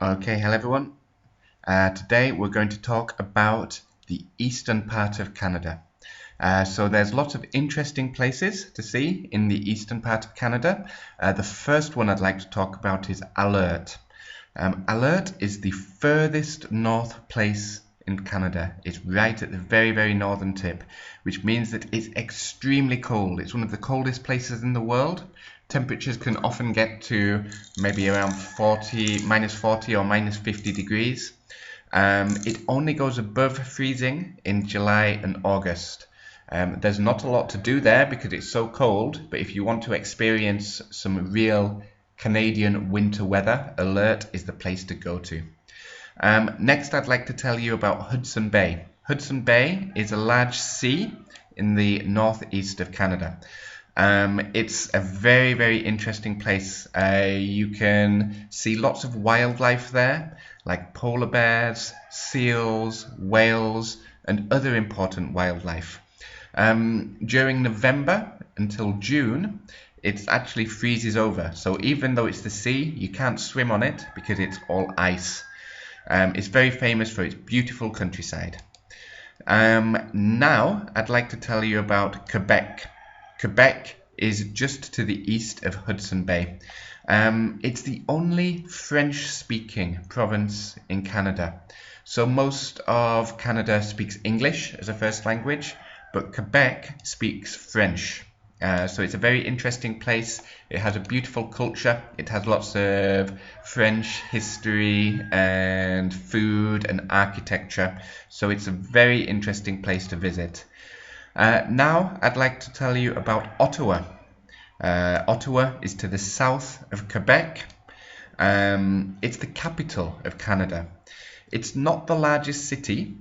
Okay, hello everyone. Today we're going to talk about the eastern part of Canada. So there's lots of interesting places to see in the eastern part of Canada. The first one I'd like to talk about is Alert. Alert is the furthest north place in Canada. It's right at the very, very northern tip, which means that it's extremely cold. It's one of the coldest places in the world. Temperatures can often get to maybe around minus 40 or minus 50 degrees. It only goes above freezing in July and August. There's not a lot to do there because it's so cold, but if you want to experience some real Canadian winter weather, Alert is the place to go to. Next, I'd like to tell you about Hudson Bay. Hudson Bay is a large sea in the northeast of Canada. It's a very, very interesting place. You can see lots of wildlife there, like polar bears, seals, whales, and other important wildlife. During November until June, it actually freezes over. So even though it's the sea, you can't swim on it because it's all ice. It's very famous for its beautiful countryside. Now, I'd like to tell you about Quebec. Quebec is just to the east of Hudson Bay. It's the only French-speaking province in Canada. So most of Canada speaks English as a first language, but Quebec speaks French. So it's a very interesting place. It has a beautiful culture. It has lots of French history and food and architecture. So it's a very interesting place to visit. Now I'd like to tell you about Ottawa. Ottawa is to the south of Quebec. It's the capital of Canada. It's not the largest city,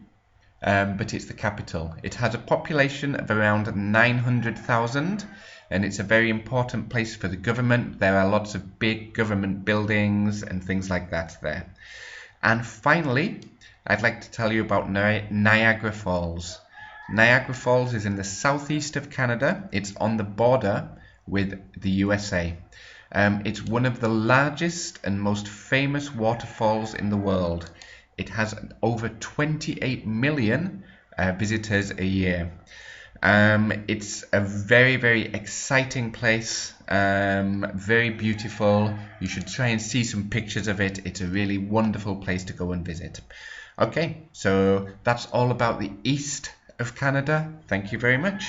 but it's the capital. It has a population of around 900,000, and it's a very important place for the government. There are lots of big government buildings and things like that there. And finally, I'd like to tell you about Niagara Falls. Niagara Falls is in the southeast of Canada. It's on the border with the USA. It's one of the largest and most famous waterfalls in the world. It has over 28 million visitors a year. It's a very, very exciting place, very beautiful. You should try and see some pictures of it. It's a really wonderful place to go and visit. Okay, so that's all about the east of Canada. Thank you very much.